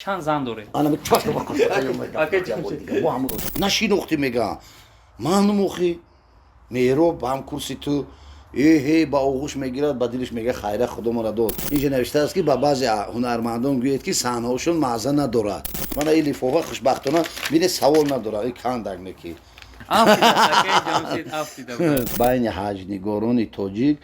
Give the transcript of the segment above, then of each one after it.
چند زن داره؟ انا متفق نشینوختی میگم معلوم اخی میرو با هم کرسی تو هی با آغوش میگیرد با دلش میگه خیره خدا مرا داد. اینجا نوشته است که با بعضی هنرمندان گوید که صحنه‌هاشون مزه ندارد. من این لفافه خوشبختانه بین سوال نداره این کانداک نکی بین حجنگاران تاجیک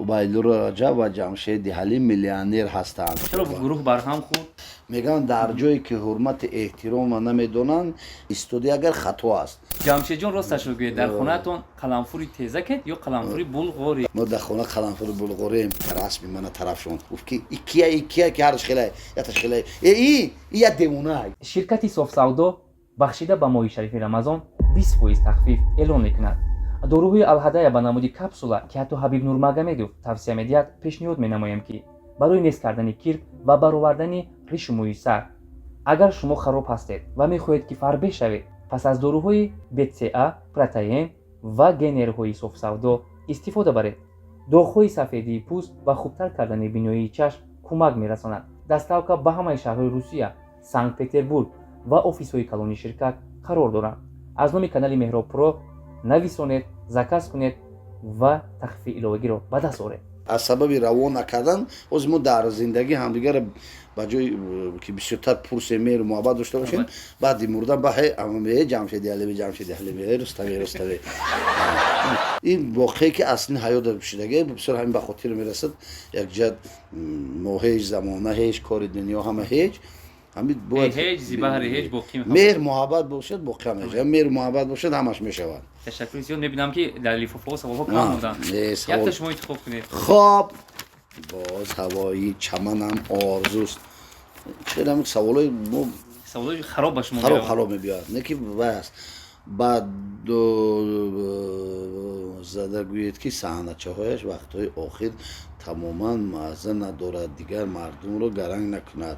عبیدالله رجب و جمشید حلیم میلیونر هستند. چرا گروه برهم خورد؟ میگن در جایی که حرمت احترام نمیدونن استودیو اگر خطا است. جمشید جان راستش رو گوید در خونه‌تون قلمفوری تیزه کرد یا قلمفوری بلغاری؟ ما در خونه قلمفور بلغاریم رسمی من طرفشون گفت که ایکیا که هرش خیلی یاتش خیلی ای یا دیمونه. شرکتی صاف سودا بخشیده به ماه شریف رمضان 20% تخفیف اعلان میکند. داروهای الهدایه با نمود کپسولا که حتی حبیب نورمگомедов توصیه می‌دهد پیشنهاد می‌نمایم که برای نیست کردن کیر و برآوردن ریش موی سر اگر شما خراب هستید و می‌خواهید که فربه شوید پس از داروهای BCA، پروتئین و گنرهای صاف سودا استفاده برید. داغ‌های سفیدی پوست و خوبتر کردن بینایی چشم کمک می‌رساند. دستاوکا به همه شهرهای روسیه، سنت پتربورگ و آفیس‌های کلونی شرکت قرار دارند. از نام کانال مهراب پرو نویسونید، زکات کنید و تخفیف الهی رو به دست آورید. از سبب روان نکردن از ما در زندگی همدیگر با جای که بیشتر پرس مهر و محبت داشته باشیم بعد مردن به همه جمشید علی رستمی این واقعی که اصلا حیات بشیدگی بسیار همین به خاطر میرسد یک جد ما هیچ زمانه هیچ کار دنیا همه هیچ همین باید هیچ زیبا هیچ باقی میخواد مهر محبت باشد باقی میشه مهر محبت باشد همش میشود. تشکر زیاد. میبینم که در لیفافه و سوالها کم بودن. یک تا شما انتخاب کنید. خب باز هوایی چمنم آرزوست. چرا هم سوالای خراب باشه شما خراب میبیاد نه که بس بعد زده گوید که صحنه‌چه‌هایش وقتهای آخر تماما مزه ندارد دیگر مردم رو گرنگ نکند.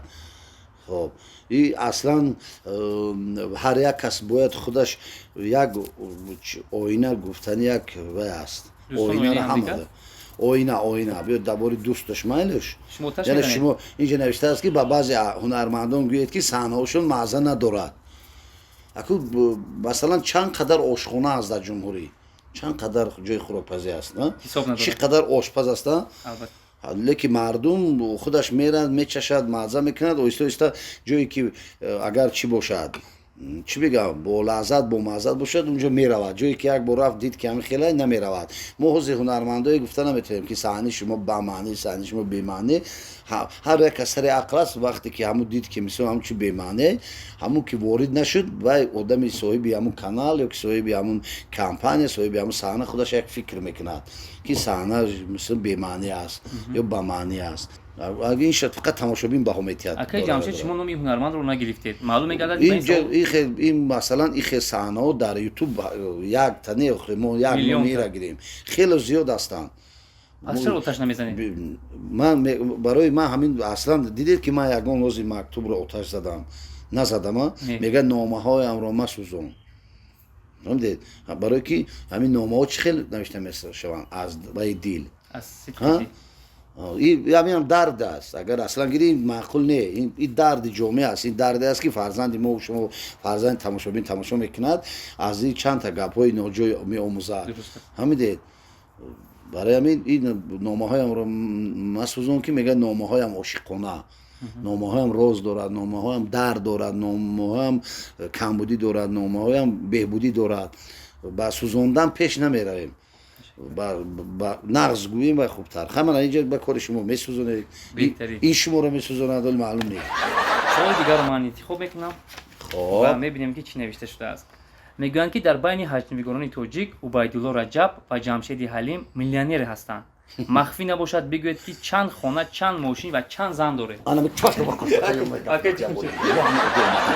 خب این اصلا هر یک کس باید خودش یک آینه گفتن یک وی است آینه را همه آینه بیاد درباره دوستش میلش یعنی شما اینجا نوشته است که با بعضی هنرمندان گوید که صحنه‌هاشون مزه ندارد. اكو مثلا چند قدر آشخانه است در جمهوری چند قدر جای خوراکپزی است نه چی قدر آشپز است لیکن مردم خودش میرند میچشد مزه میکند و ایستا جایی که اگر چی باشد چی بگم با لذت با مزه باشد اونجا میرود جایی که یک بار رفت دید که همین خیلی نمیرود. ما حوزه هنرمندای گفتن نمیتونیم که صحنه شما با معنی صحنه شما بی معنی هر یک سر عقل است وقتی که همون دید که مثلا همون چی بی معنی همون که وارد نشد و آدمی صاحبی همون کانال یا صاحبی همون کمپانی صاحبی همون صحنه خودش یک فکر میکند که صحنه مثلا بی معنی است یا با معنی است. اگه این شد فقط تماشابین با همیتیت. اکی جمشید شما نامی هنرمند رو نگرفتید. معلومه میگردد این مثلا این خیلی صحنه‌ها در یوتیوب یک تنه ما یک میلیون را گیریم خیلی زیاد هستند. از چرا آتش نمیزنید؟ من برای من همین اصلا دیدید که من یگان روزی مکتوب رو آتش زدم نزدم میگه نامه‌های ام را مسوزون. فهمیدید؟ برای که همین نامه‌ها چه خیلی نوشته مثل شوند از برای دل از سیتی این همین درد است اگر اصلا گیریم معقول نه این درد جامعه است این درد است که فرزند ما و شما فرزند تماشابین تماشا میکند از این چند تا گپ‌های ناجای میآموزد همین برای همین این نامه‌هایم رو مسوزون که میگه نامه‌هایم عاشقانه نامه‌هایم راز دارد نامه‌هایم درد دارد نامه‌هایم کمبودی دارد نامه‌هایم بهبودی دارد با سوزوندن پیش نمیرویم با نغز گوییم و خوبتر همین اینجا به کار شما میسوزونه این شما رو میسوزونه ولی معلوم نیست. سوال دیگر رو من انتخاب میکنم و میبینیم که چی نوشته شده است. میگویند که در بین حجنگاران تاجیک عبیدالله رجب و جمشید حلیم میلیونر هستند. مخفی نباشد بگوید که چند خانه چند ماشین و چند زن داره. انا متفق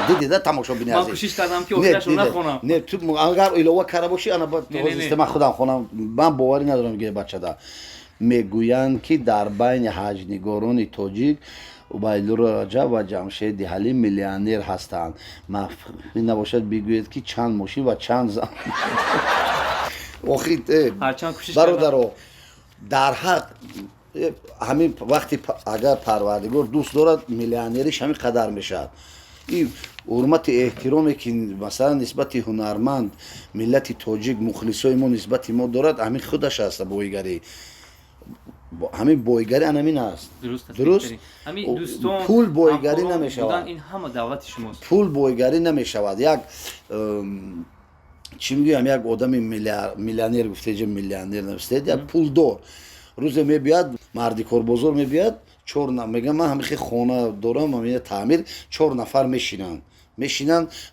دیدی تماشا بینی من کوشش کردم که آخرش رو نخونم. نه تو اگر ایلوا کرده باشی انا با سیستم خودم خونم من باوری ندارم که بچه دا میگویند که در بین حجنگاران تاجیک عبیدالله رجب و جمشید حلیم میلیونر هستند. مخفی نباشد بگوید که چند ماشین و چند زن. آخری هرچند کوشش برادرها در حق ҳамин вақти агар парвардигор дӯст дорад миллионериш ҳамин қадар мешавад. ин ҳурмати эҳтироме ки масалан нисбати ҳунарманд миллати тоҷик мухлисои мо нисбати мо дорад ҳамин худаш аст бойгарӣ. ҳамин бойгарӣ анамин аст. дуруст? ҳамин дӯстон пул бойгарӣ намешавад. ин ҳама давлати шумост. пул бойгарӣ намешавад. Як чӣ мегӯям, як одами миллионер гуфтед, миллионер гуфтед, як пулдор рӯзе мебиёд, марди корбозор мебиёд, мегам ман ҳамихе хона дорам, ҳамин таъмир, 4 нафар мешинанд,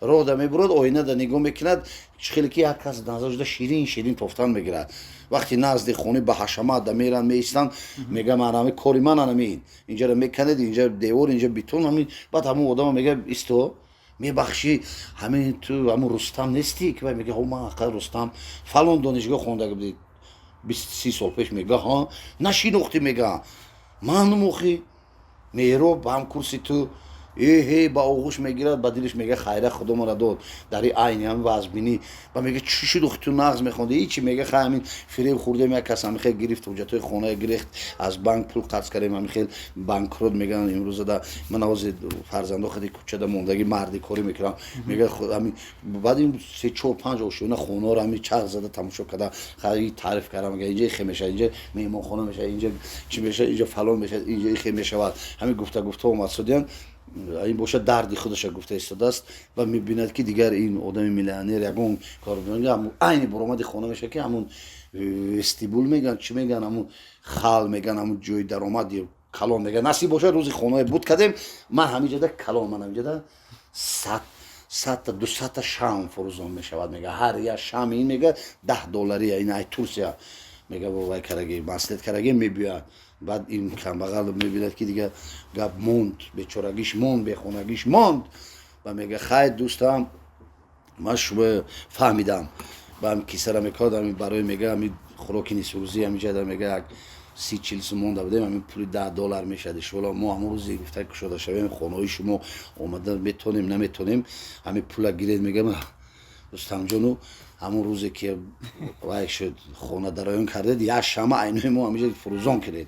роҳ да мебурад, оина да нигоҳ мекунад, хеле ки як кас назар шуда ширин тофтан мегирад. Вақти назди хони ба ҳашамат да меранд меистанд, мегам ҳамин кори ман ҳамин, инҷара меканед, инҷа девор, инҷа бетон, ҳамин баъд ҳамун одама мегӯяд исто мебахшӣ, ҳамин ту ҳамун Рустам нестӣ? Ки мега ман ақал Рустам фалон донишгоҳ хондага будӣ 20-30 сол пеш. Мега ҳа нашинохтӣ, мега ман мохӣ меҳроб ҳам курси ту ба оғӯш мегирад, ба дилиш мега хайра худо мара дод дари айни ҳамин вазбинӣ, ба мега чӣ шуд ту нағз мехонди, ҳичи мега хай ҳамин фиреб хӯрдем, як кас ҳамин хел гирифт ҳуҷҷатҳои хонаа гирифт, аз банк пул қарз кардем, ҳамин хел банкрот меган имрӯза да ман ҳозир фарзандо хади кӯчада мондагӣ марди корӣ мекунам, мега ҳамин баъд ин 3-4-5 ошӯна хонаро ҳамин чарх зада тамошо карда хаи таъриф кардам, мега инҷа ихе мешавад, инҷа меҳмонхона мешавад, инҷа чӣ мешавад, инҷа фалон мешавад, инҷа ихе мешавад. ҳамин гуфта омад судиан ин бошад дарди худаша гуфта истодааст ва мебинад ки дигар ин одами миллионер ягон кор айни баромади хона мешавад ки ҳамун вестибул меган, чӣ меган, ҳамун хал меган, ҳамун ҷои даромади калон меган. насиб бошад рӯзи хонаe буд кардем, ман ҳаминҷода калон, ман ҳаминҷода 100-200 шам фурӯзон мешавад, мега ҳар як шам ин мега $10 ин ай Турсия, мега вовай караги маслиҳат караги мебиёяд. баъд ин камбағал мебинад ки дига гап монд, бечорагиш монд, бехонагиш монд ва мега хай дӯстам ман шумо фаҳмидам ба ҳам кисара мекард, ҳамин барои мега ҳамин хӯроки нисфрӯзӣ ҳаминҷода мега як 30-40 сомон да будем, ҳамин пули $10 мешад. иншоалло мо ҳамон рӯзе гуфта кушода шавем хонаҳои шумо омада метонем наметонем ҳамин пула гиред, мегам рустамҷону ҳамон рӯзе ки вай шуд хона дароён кардед, як шама айнои мо ҳамиҷа фурӯзон кардед.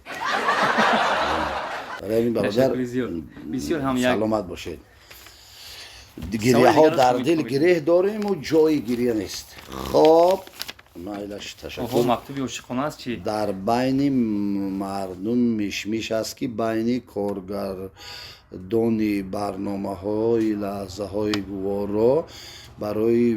барои ҳамин бародар саломат бошед. гирияҳо дар дил гиреҳ дориму ҷои гирия нест. хоб майлаш ташаккур. мактуби ошиқона аст чи? дар байни мардум мишмиш аст ки байни коргардони барномаҳои лаҳзаҳои гуворо барои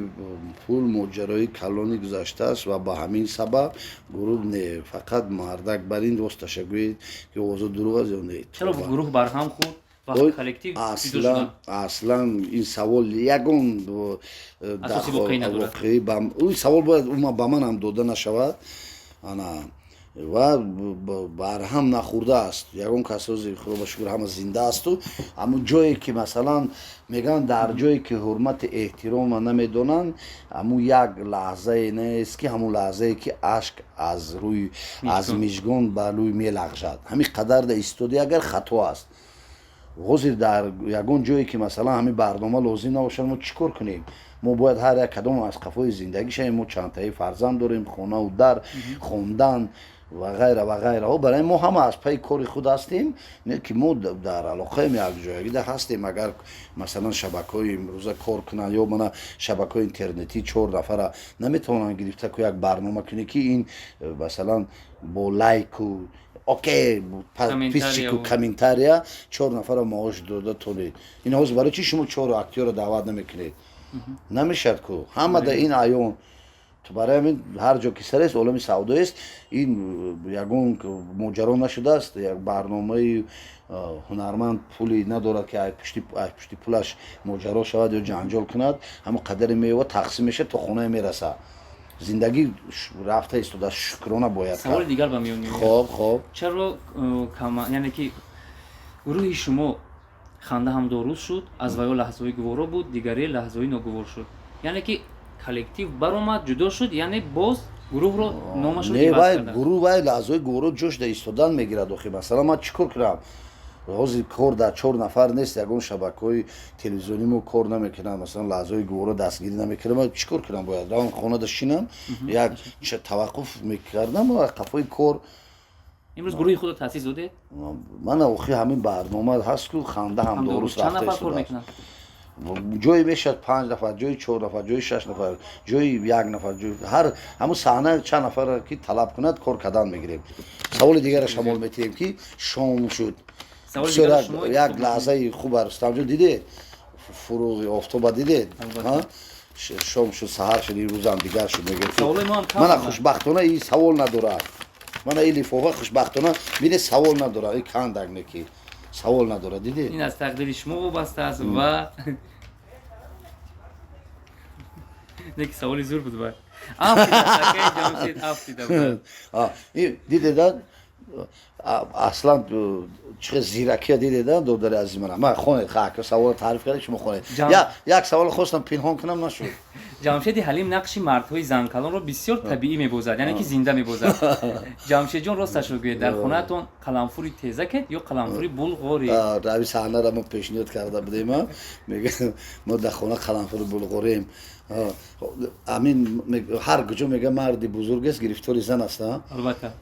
пул моҷарои калони гузаштааст ва ба ҳамин сабаб гурӯҳ не фақат мардак бар ин восташа гӯед ки овозо дурӯғ аст ё не. чаро гурӯҳ барҳам хӯрд ва коллектив аслан ин савол ягон воқеӣ ин савол бояд ба ман ҳам дода нашавад ва барҳам нахӯрдааст. ягон кас рӯзи худо ба шукр ҳама зинда асту ҳамун ҷое ки масалан мегӯянд дар ҷое ки ҳурмати эҳтирома намедонанд, ҳамун як лаҳзае нест ки ҳамун лаҳзае ки ашк аз мижгон ба рӯй мелағжад, ҳамин қадар да истоди агар хато аст. ҳозир дар ягон ҷое ки масалан ҳамин барнома лозим набошад, мо чӣ кор кунем? мо бояд ҳар як кадом аз қафои зиндагӣ шавем. мо чандтаи фарзанд дорем, хонаву дар, хондан ва ғайра ва ғайраҳо. барои мо ҳама аз пайи кори худ ҳастем, не ки мо дар алоқаем якҷоягида ҳастем. агар масалан шабакаҳои имрӯза кор кунанд ё мана шабакаҳои интернетӣ 4 нафара наметавонанд гирифта ку як барнома кунӣ ки ин масалан бо лайку окей писчику комментария 4 нафара маош дода тонед. ин ҳозир барои чӣ шумо 4 актёрро даъват намекунед? намешад ку ҳама да ин аён. барои ҳамин ҳар ҷо ки сарест олами савдоест, ин ягон моҷаро нашудааст. як барномаи ҳунарманд пули надорад ки аз пушти пулаш моҷаро шавад ё ҷанҷол кунад, ҳама қадари меёвад тақсим мешавад то хонае мерасад. зиндагӣ рафта истода шукрона бояд. саволи дигар ба миён меояд. хоб чаро яъне ки гурӯҳи шумо ханда ҳамдоруз шуд, аз ваё лаҳзаҳои гуворо буд, дигаре лаҳзаҳои ногувор шуд, яъне ки коллектив баромад, ҷудо шуд, яъне боз гурӯҳро номашро иваз карда. гурӯҳ вай лаҳзаҳои гуворо ҷошда истодан мегирад. охи масалан ман чӣ кор кунам? ҳозир кор дар 4 нафар нест, ягон шабакаҳои телевизионӣ мо кор намекунанд, масалан лаҳзаҳои гуворо дастгирӣ намекунам. ман чӣ кор кунам? бояд равам хонада шинам, як таваққуф мекардам ва қафои кор امروز گروه خودت تاسیس داده؟ من اوخی همین برنامه هست که خنده هم درست چند نفر رفته کار شده میکنن؟ جایی میشد 5 نفر، جایی 4 نفر، جایی 6 نفر، جایی 1 نفر، جایی هر همون صحنه چند نفر که طلب کند کار کردن میگیریم. سوال دیگر شمال میتیم که شام شد. سوال دیگر شما یک لحظه خوب است. جو دیده فروغ آفتاب دیده ها شام شد سحر شد این روز هم دیگر شد میگه سوال ما هم کم من خوشبختانه این سوال نداره. من این لفافه خوشبختانه بینه سوال نداره. این کاندک نکی سوال نداره دیدی. این از تقدیر شما وابسته است و یک سوالی زور بود باید افتی داد این دیده داد اصلا چه زیرکی دیده داد دادر از من ما خونه خاک سوال تعریف کردی شما خونه یک سوال خواستم پنهان کنم نشد. جمشید حلیم نقشی مردهای زنکلان رو بسیار طبیعی میبازد، یعنی که زنده میبازد. جمشید جان راستش رو گوید در خونه‌تون قلمفوری تیزکت یا قلمفوری بلغاری؟ روی صحنه را ما پیشنهاد کرده بودیم میگه ما در خونه قلمفوری بلغاریم. همین هر کجا میگه مردی بزرگ است گرفتاری زن است. البته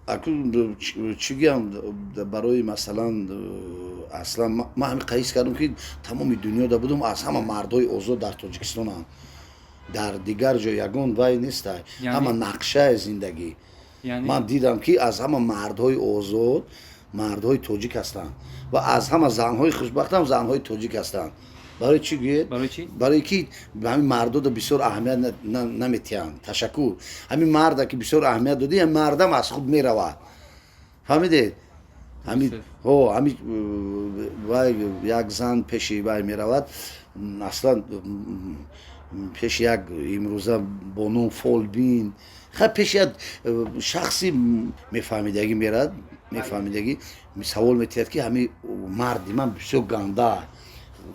اکنون چی گیم برای مثلا اصلا ما همین قیاس کردم که تمام دنیا دا بودم از همه مردای آزاد در تاجیکستان هم در دیگر جای یگان وای نیست. همه نقشه زندگی من دیدم که از همه مردهای آزاد مردهای تاجیک هستند و از همه زنهای خوشبخت هم زنهای تاجیک هستند. برای چی گوید؟ برای چی؟ برای که همین مردا دا بسیار اهمیت نمیتیان. تشکر. همین مردا که بسیار اهمیت دادی هم مردم از خود میرود. فهمیدید؟ همین همین وای یک زن پیشی وای میرود اصلا پیش یک امروزه با نام فولبین خب پیش یک شخصی میفهمیدگی میرد میفهمیدگی سوال میتید که همین مردی من بسیار گنده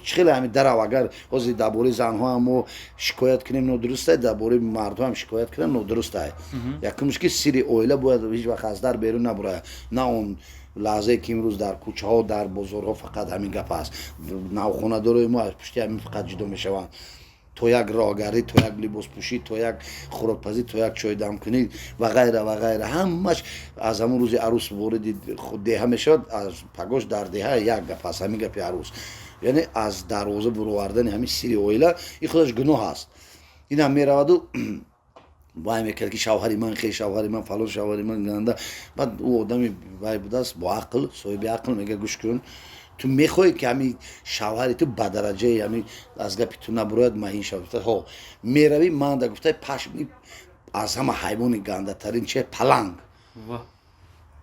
خیلی همین در اگر حاضر درباره زنها هم شکایت کنیم نادرسته درباره مردها هم شکایت کنیم نادرسته. یکمش که سری اویله باید هیچ وقت از در بیرون نبره نه اون لحظه که امروز در کوچه ها در بازارها فقط همین گپ است. نوخونه داره ما از پشت همین فقط جدا میشوند. تو یک راهگری تو یک لباس پوشی تو یک خوراکپزی تو یک چای دم کنی و غیره و غیره همش از همون روز عروس وارد خود دهه میشد از پگاش در دهه یک گپ است همین گپ عروس یعنی از دروازه برآوردن همین سری اویله این خودش گناه است. این هم میرود و وای میکرد که شوهر من خیلی شوهر من فلان شوهر من گنده. بعد او آدمی وای بوده است با عقل صاحب عقل میگه گوش کن تو میخوای که همین شوهر تو به درجه همین از گپی تو نبراید مهین شود ها میروی من در گفته پشم از همه حیوان گنده ترین چه پلنگ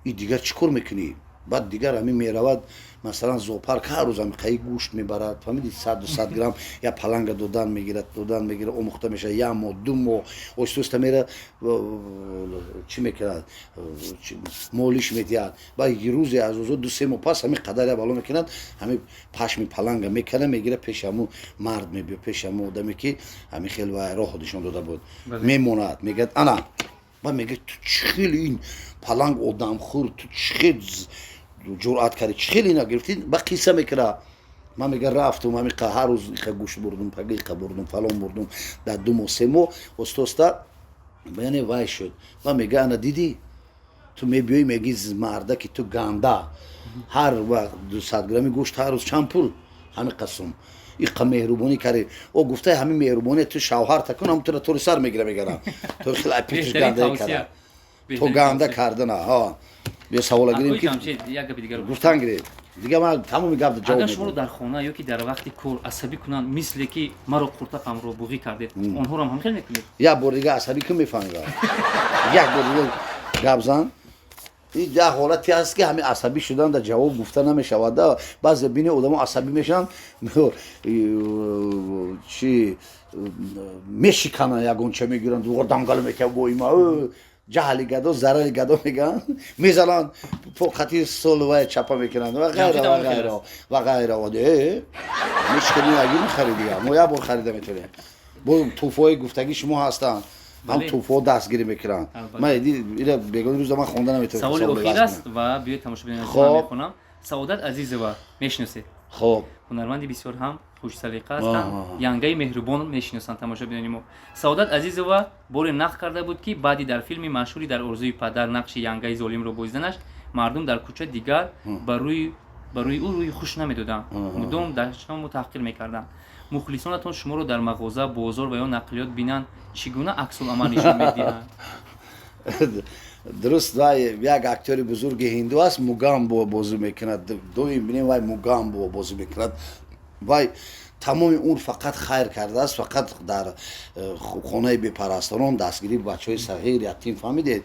این دیگر چیکار میکنی؟ بعد دیگر همین میرود مثلا زوپر که هر روز هم قیق گوشت میبرد فهمیدی 100 گرم یا پلنگ دودن میگیره اموخته میشه یا مو دو مو اوستوست میره چی میکرد مولیش میدید بعد یک روزی از روز 2-3 ماه پس همین قدر بالا میکند همین پشم پلنگ میکنه میگیره پیش همون مرد میبیه پیش همون آدمی که همین خیلی راه خودشون داده بود میموند میگه انا بعد میگه تو چخیلی این پلنگ آدم خور تو چخیل جرأت کردی چخیلی نگرفتید با قصه میکنه من میگه رفتم همین هر روز گوشت بردم پگیق بردم فلان بردم در 2 ماه 3 ماه استوستا یعنی وای شد و میگه انا دیدی تو میبیایی میگی مرده که تو گنده هر وقت 200 گرمی گوشت هر روز چند پول همین قسم این مهربونی کردی او گفته همین مهربونی تو شوهر تکن هم تو رو سر میگیرم تو خیلی پیچش گنده کرده تو گنده کرده نه ها بیا سوال گیریم که گفتن گیریم دیگه من تمام گپ جواب اگر شما رو در خانه یا که در وقتی کار عصبی کنن مثل که مرا قرطقم رو بوغی کردید اونها رو هم خیلی میکنید یک بار دیگه عصبی که میفهمید یک بار دیگه گپ زن این ده حالتی هست که همین عصبی شدن در جواب گفته نمیشود بعضی بینی آدم عصبی میشن چی میشکنن یگون چه میگیرن دوبار دنگل میکنن با ایما جهلی گدا ضرر گدا میگن میزنن فوقتی سولوای چپا میکنن و غیره و غیره و غیره و ده میشکنی اگه میخریدی ما یا بار خریده میتونه با توفای گفتگی شما هستن هم توفا دستگیری میکنن من اینا بگم روز من خوندن نمیتونم سوال اخیر است و بیاید تماشا ببینید میخونم سعادت عزیز و میشناسید خب ҳунарманди бисёр ҳам хушсалиқа آه. ҳастанд, янгаи меҳрубон мешиносанд. тамошобинони мо Саодат Азизова боре нақл карда буд ки баъди дар филми машҳури дар орзуи падар нақши янгаи золимро бозиданаш, мардум дар кӯча дигар ба рӯи ӯ рӯи хуш намедоданд, мудом даштаму таҳқир мекарданд. мухлисонатон шуморо дар мағоза, бозор ва ё нақлиёт бинанд, чӣ гуна аксуламал нишон медиҳанд? درست وای یک اکتور بزرگ هندو است موگامبو بازی میکند دویم ببینیم وای موگامبو بازی میکند وای تمام اون فقط خیر کرده است فقط در خانه بی‌پرستاران دستگیری بچهای صغیر یتیم فهمیدید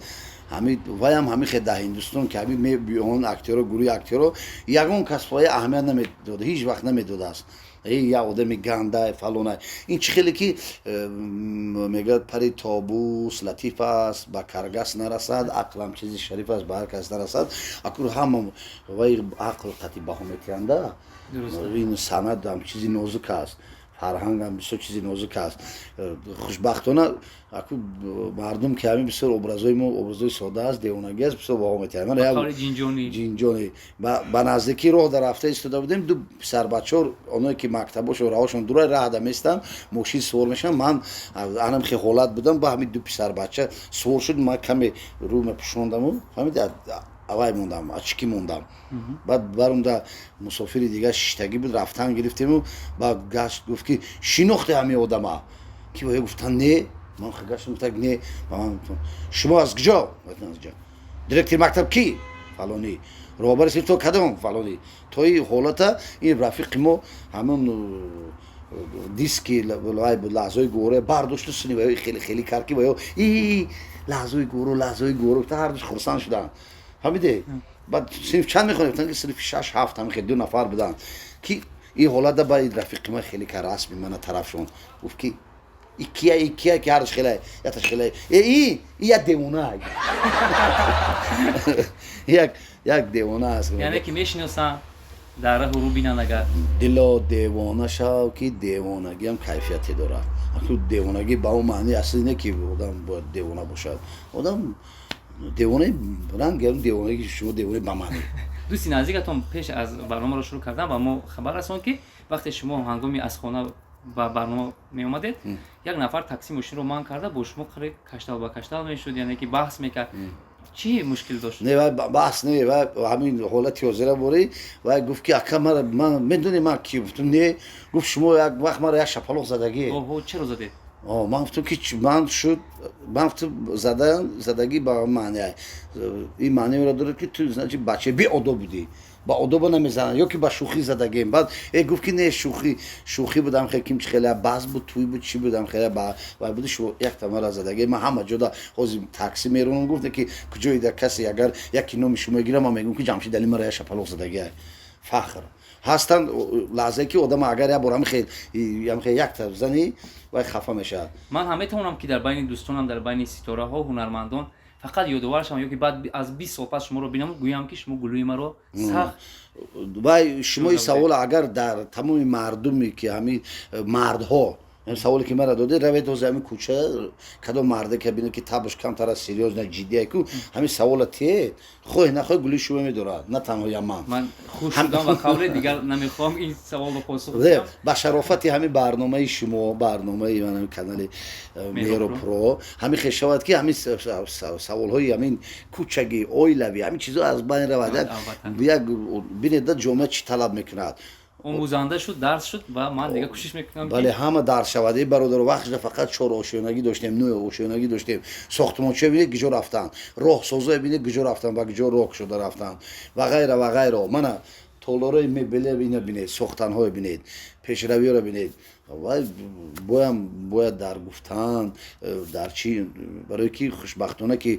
همین وای هم همین خد در هندوستان که همین میان اکتور گروه اکتور یگان کس پای اهمیت نمیداد هیچ وقت نمیداد است یا آدم گنده فلانه این خیلی که میگه پری تابوس لطیف است با کارگس نرسد عقل هم چیزی شریف است به هر کس نرسد اکر هم وای عقل قطعی بها میتینده این سند هم چیزی نازک است فرهنگ هم بسیار چیزی نازک است خوشبختانه اکو مردم که همین بسیار ابرازای ما ابرازای ساده است دیوانگی است بسیار بها میتینده کار جینجونی با نزدیکی راه در رفته ایستاده بودیم دو پسر بچه‌ها اونایی که مکتباش و راهشون دور راه دم ایستم ماشین سوار میشن من انم خیلی حالت بودم با همین دو پسر بچه سوار شد من کمی رو مپوشوندم همین اوای موندم اچکی موندم بعد برام دا مسافری دیگه شیشتگی بود رفتن گرفتیم و با گشت گفت که شناخته همه آدما کی وای گفتن نه من خگاشم گفتم نه من شما از کجا گفتم از کجا دیرکتور مکتب کی فلانی روبرش تو کدوم فلانی توی حالت این رفیق ما همون دیسکی لای لحظه گوره برداشت سنی وای خیلی خیلی کار کی وای ای لحظه گورو تا هر دوش خرسان شدن فهمیدی بعد صرف چند میخونیم گفتن که صرف 6 7 هم خیلی دو نفر بودن کی این حالت با رفیق ما خیلی کار رسمی من طرف شون گفت کی کیا که هرش خیلی یا تاش خیلی ای یا دیوانه یک دیوانه است یعنی که میشناسن در راه رو بینن اگر دلا دیوانه شو که دیوانگی هم کیفیتی داره اگه دیوانگی با اون معنی اصلی نه که آدم باید دیوانه باشد آدم دیوانه رنگ گرم دیوانگی شما دیوانه با معنی دوستی نزدیکتون پیش از برنامه رو شروع کردم و ما خبر رسون که وقتی شما هنگامی از خانه با برنامه می اومدید یک نفر تاکسی ماشین رو مان کرده با شما خرید کشتال با کشتال میشد یعنی که بحث میکرد چی مشکل داشت؟ نه بحث نه و همین حالت یازره بوری و گفت که اکا من میدونی من کی گفتم نه گفت شما یک وقت مرا یک شپلق زدگی اوه چرا زدید؟ من گفتم که من زدگی با معنی این معنی را داره که تو بچه بی ادب بودی با ادب نمیزنن یا که با شوخی زدگیم بعد گفت که نه شوخی بودم خیلی خیلی باز بود توی بود چی بودم خیلی با بود شو یک تمام زدگی من همه جدا خوزی تاکسی میرونم گفت که کجای در کسی اگر یکی نام شما میگیرم من میگم که جمشید علی مرا شپلق زدگی فخر هستند لحظه که آدم اگر یا برام خیلی یک تا زنی و خفه میشه من همه تونم که در بین دوستانم در بین ستاره ها هنرمندان فقط یادآور شدم یا که بعد از 20 سال پس شما رو ببینم گویم که شما گلوی مرا سخت و شما این سوال اگر در تمام مردمی که همین مردها این سوالی که مرا داده روید از همین کوچه کدام مرده که بینه که تابش کمتر از سریوز نه جدیه که همین سوالاتیه خواه نخواه گلی شما میدارد نه تنها من خوش شدم و قبل دیگر نمیخوام این سوال رو پاسخ بدم با شرافتی همین برنامه شما برنامه من کانال میرو پرو همین خیلی شود که همین سوال های همین کوچگی اویلوی همین چیزا از بین رود یک بینید جامعه چی طلب میکند آموزنده شد درس شد و من دیگه کوشش میکنم بله همه درس شده برادر وقتش فقط 4 آشیانگی داشتیم 9 آشیانگی داشتیم ساختمانچه ببینید کجا رفتن راهسازا ببینید کجا رفتن و کجا راه شده رفتن و غیره و غیره من تالارای مبله ببینید ساختن ها ببینید پیشروی رو ببینید و باید در گفتن در چی برای کی خوشبختانه که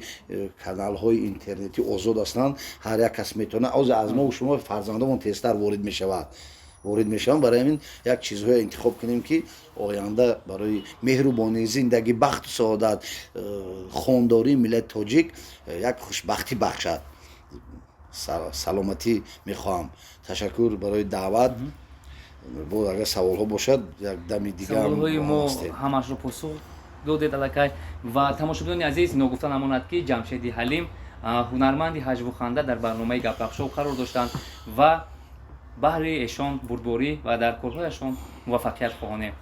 کانال های اینترنتی آزاد هستند هر یک کس میتونه از ما و شما فرزندمون تستر وارد میشم برای همین یک چیزهای انتخاب کنیم که آینده برای مهربانی زندگی بخت و سعادت خانداری ملت تاجیک یک خوشبختی بخشد سلامتی میخوام تشکر برای دعوت بود اگر سوال ها باشد یک دمی دیگه سوال های ما همش رو پاسخ دادید الکی و تماشاگران عزیز نگفتن امانت که جمشید حلیم هنرمند هجو خنده در برنامه گپ شو قرار داشتند و баҳри эшон бурдборӣ ва дар корҳояшон муваффақият хоҳонем.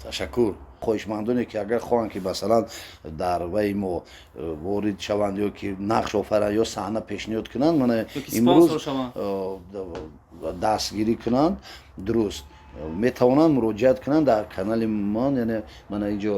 ташаккур. хоҳишмандоне ки агар хоҳанд ки масалан дар ваи мо ворид шаванд ё ки нақш офаранд ё саҳна пешниҳод кунанд, мана Ёки имрӯз спонсор шаванд. дастгирӣ кунанд, дуруст метавонанд муроҷиат кунанд дар канали ман, яъне мана инҷо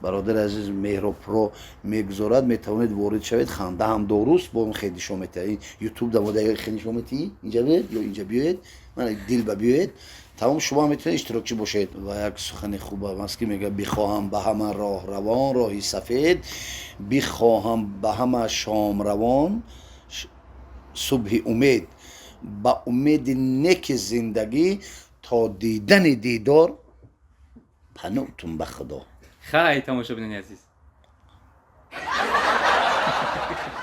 бародари азиз меҳробро мегузорад, метавонед ворид шавед. ханда ҳам доруст, бо он хед нишон метаҳед. ютуб дар моддаи хед нишон метаҳӣ, инҷа биед ё инҷа биёед, мана дил ба биёед, тамом шумо ҳам метавонед иштирокчӣ бошед. ва як сухани хубам аст ки мегӯяд бихоҳам ба ҳама роҳравон роҳи сафед, бихоҳам ба ҳама шомравон субҳи умед, ба умеди неки зиндагӣ то дидани дидор панӯтум ба худо. хай тамошобинони азиз.